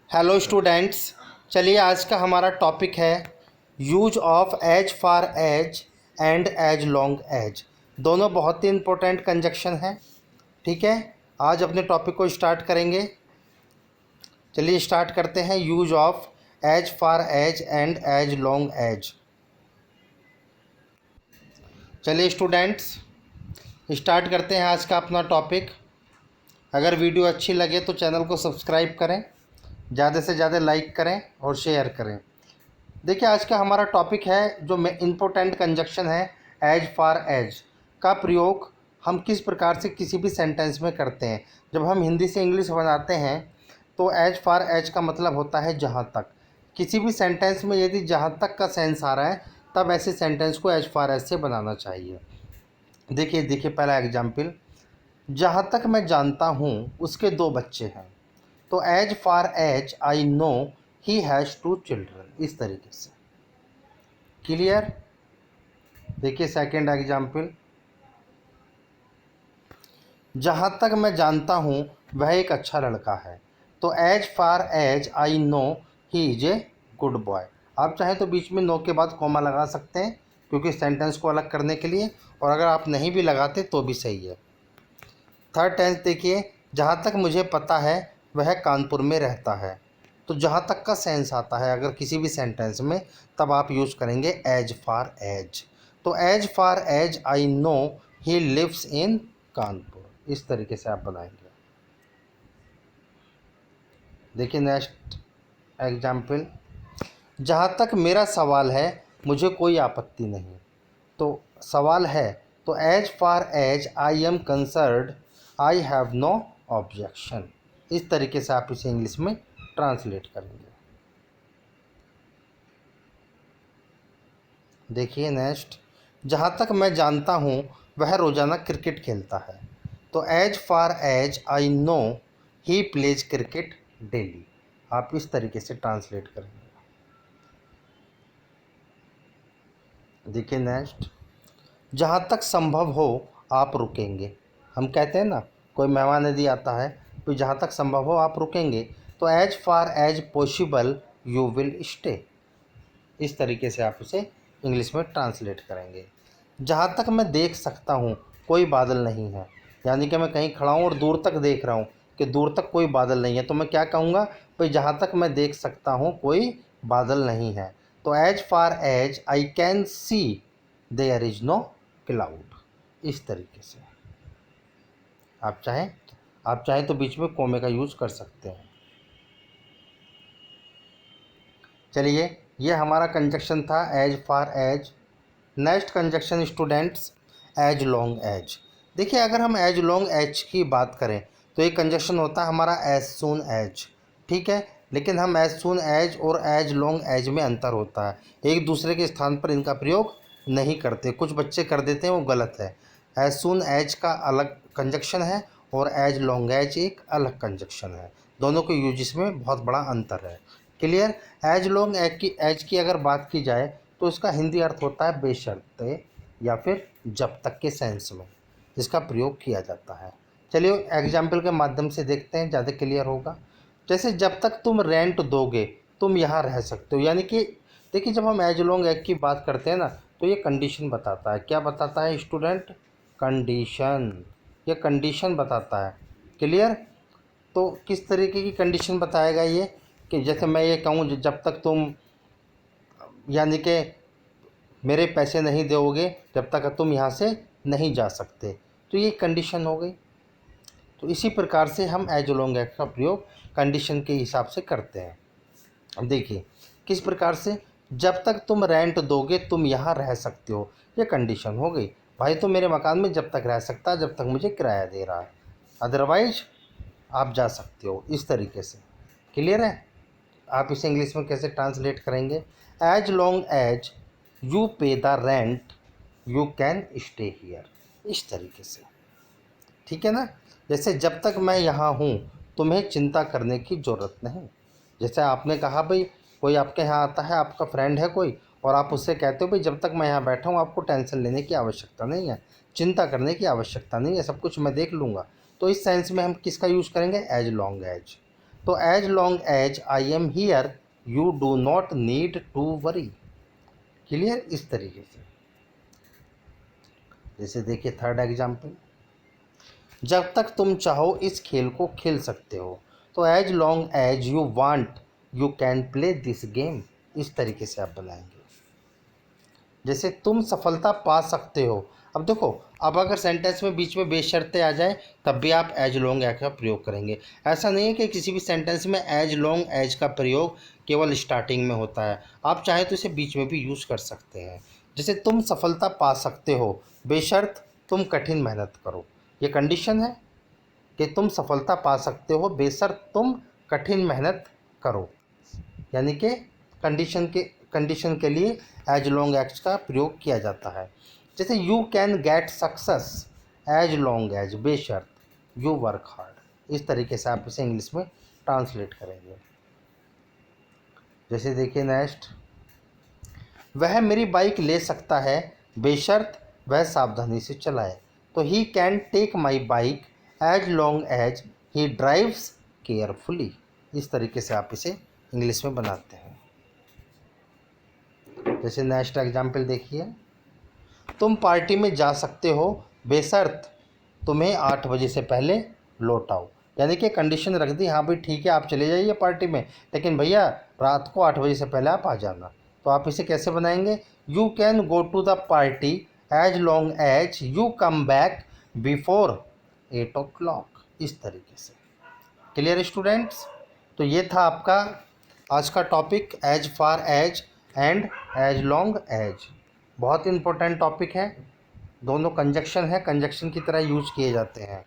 Hello students. चलिए आज का हमारा टॉपिक है use of as far as and as long as. दोनों बहुत ही इम्पोर्टेंट कंजक्शन हैं। ठीक है, आज अपने टॉपिक को स्टार्ट करेंगे। चलिए स्टार्ट करते हैं। Use of as far as and as long as. चलिए स्टूडेंट्स स्टार्ट करते हैं आज का अपना टॉपिक। अगर वीडियो अच्छी लगे तो चैनल को सब्सक्राइब करें, ज़्यादा से ज़्यादा लाइक करें और शेयर करें। देखिए आज का हमारा टॉपिक है जो इम्पोर्टेंट कंजक्शन है एज फार एज का प्रयोग हम किस प्रकार से किसी भी सेंटेंस में करते हैं। जब हम हिंदी से इंग्लिश बनाते हैं तो एज फार एज का मतलब होता है जहाँ तक। किसी भी सेंटेंस में यदि जहाँ तक का सेंस आ रहा है तब ऐसे सेंटेंस को एज फार एज से बनाना चाहिए। देखिए देखिए पहला एग्जाम्पल, जहाँ तक मैं जानता हूँ उसके 2 बच्चे हैं। तो as far as I know he has 2 children. इस तरीके से क्लियर। देखिए सेकंड एग्जाम्पल, जहाँ तक मैं जानता हूँ वह एक अच्छा लड़का है। तो as far as I know he is a good boy. आप चाहें तो बीच में नो के बाद कॉमा लगा सकते हैं क्योंकि सेंटेंस को अलग करने के लिए, और अगर आप नहीं भी लगाते तो भी सही है। थर्ड टेंस देखिए, जहाँ तक मुझे पता है वह कानपुर में रहता है। तो जहाँ तक का सेंस आता है अगर किसी भी सेंटेंस में तब आप यूज़ करेंगे एज फार एज। तो as far as I know he lives in Kanpur. इस तरीके से आप बनाएंगे। देखिए नेक्स्ट एग्जाम्पल, जहाँ तक मेरा सवाल है मुझे कोई आपत्ति नहीं। तो सवाल है तो as far as I am concerned I have no objection. इस तरीके से आप इसे इंग्लिश में ट्रांसलेट करेंगे। देखिए नेक्स्ट, जहाँ तक मैं जानता हूँ वह रोज़ाना क्रिकेट खेलता है। तो as far as I know he plays cricket daily. आप इस तरीके से ट्रांसलेट करेंगे। देखिए नेक्स्ट, जहाँ तक संभव हो आप रुकेंगे। हम कहते हैं ना कोई मेहमान यदि आता है तो जहाँ तक संभव हो आप रुकेंगे। तो as far as possible you will stay. इस तरीके से आप उसे इंग्लिश में ट्रांसलेट करेंगे। जहाँ तक मैं देख सकता हूँ कोई बादल नहीं है, यानी कि मैं कहीं खड़ा हूँ और दूर तक देख रहा हूँ कि दूर तक कोई बादल नहीं है, तो मैं क्या कहूँगा भाई जहाँ तक मैं देख सकता हूँ कोई बादल नहीं है। तो as far as I can see there is no cloud. इस तरीके से आप चाहें तो बीच में कोमे का यूज़ कर सकते हैं। चलिए ये हमारा कंजक्शन था as far as. Next conjunction students, as long as. देखिए अगर हम एज लॉन्ग एज की बात करें तो एक कंजक्शन होता है हमारा एज सून एज। ठीक है, लेकिन हम एज सून एज और एज लॉन्ग एज में अंतर होता है। एक दूसरे के स्थान पर इनका प्रयोग नहीं करते, कुछ बच्चे कर देते हैं, वो गलत है। एज सून एज का अलग कंजक्शन है और एज लॉन्ग एज एक अलग कंजक्शन है। दोनों के यूजेस में बहुत बड़ा अंतर है। क्लियर। एज लॉन्ग एज की अगर बात की जाए तो इसका हिंदी अर्थ होता है बेशर्ते या फिर जब तक के सेंस में इसका प्रयोग किया जाता है। चलिए एग्जाम्पल के माध्यम से देखते हैं, ज़्यादा क्लियर होगा। जैसे जब तक तुम रेंट दोगे तुम यहाँ रह सकते हो, यानी कि देखिए जब हम एज लॉन्ग एज की बात करते हैं ना तो ये कंडीशन बताता है। क्या बताता है स्टूडेंट? कंडीशन। ये कंडीशन बताता है। क्लियर। तो किस तरीके की कंडीशन बताएगा ये कि जैसे मैं ये कहूँ जब तक तुम, यानी कि मेरे पैसे नहीं दोगे जब तक तुम यहाँ से नहीं जा सकते, तो ये कंडीशन हो गई। तो इसी प्रकार से हम एज लॉन्ग एज का प्रयोग कंडीशन के हिसाब से करते हैं। अब देखिए किस प्रकार से, जब तक तुम रेंट दोगे तुम यहाँ रह सकते हो, ये कंडीशन हो गई। भाई तो मेरे मकान में जब तक रह सकता है जब तक मुझे किराया दे रहा है, अदरवाइज आप जा सकते हो। इस तरीके से क्लियर है। आप इसे इंग्लिश में कैसे ट्रांसलेट करेंगे? एज लॉन्ग एज यू पे the rent you can stay here. इस तरीके से ठीक है ना। जैसे जब तक मैं यहाँ हूँ तुम्हें चिंता करने की ज़रूरत नहीं। जैसे आपने कहा भाई कोई आपके यहाँ आता है, आपका फ्रेंड है कोई, और आप उससे कहते हो भाई जब तक मैं यहाँ बैठा हूँ आपको टेंशन लेने की आवश्यकता नहीं है, चिंता करने की आवश्यकता नहीं है, सब कुछ मैं देख लूँगा। तो इस सेंस में हम किसका यूज़ करेंगे? As long as. तो as long as I am here you do not need to worry. Clear? इस तरीके से। जैसे देखिए थर्ड एग्जाम्पल, जब तक तुम चाहो इस खेल को खेल सकते हो। तो as long as you want you can play this game. इस तरीके से आप बनाएंगे। जैसे तुम सफलता पा सकते हो। अब देखो, अब अगर सेंटेंस में बीच में बेशर्ते आ जाए तब भी आप एज लॉन्ग एज का प्रयोग करेंगे। ऐसा नहीं है कि किसी भी सेंटेंस में एज लॉन्ग एज का प्रयोग केवल स्टार्टिंग में होता है, आप चाहे तो इसे बीच में भी यूज़ कर सकते हैं। जैसे तुम सफलता पा सकते हो बेशर्त तुम कठिन मेहनत करो। ये कंडीशन है कि तुम सफलता पा सकते हो बेशर्त तुम कठिन मेहनत करो, यानी कि कंडीशन के लिए एज लॉन्ग एज का प्रयोग किया जाता है। जैसे you can get success as long as बेशर्त यू वर्क हार्ड। इस तरीके से आप इसे इंग्लिश में ट्रांसलेट करेंगे। जैसे देखिए नेक्स्ट, वह मेरी बाइक ले सकता है बेशर्त वह सावधानी से चलाए। तो he can take my bike as long as he drives carefully. इस तरीके से आप इसे इंग्लिश में बनाते हैं। जैसे नेक्स्ट एग्जाम्पल देखिए, तुम पार्टी में जा सकते हो बेशर्त तुम्हें 8 बजे से पहले लौट आओ। यानी कि कंडीशन रख दी, हाँ भाई ठीक है आप चले जाइए पार्टी में, लेकिन भैया रात को 8 बजे से पहले आप आ जाना। तो आप इसे कैसे बनाएंगे? You can go to the party as long as you come back before 8 o'clock। इस तरीके से। Clear students? तो ये था आपका आज का topic, as far as and as long as. बहुत इंपॉर्टेंट टॉपिक है, दोनों कंजक्शन है, कंजक्शन की तरह यूज किए जाते हैं।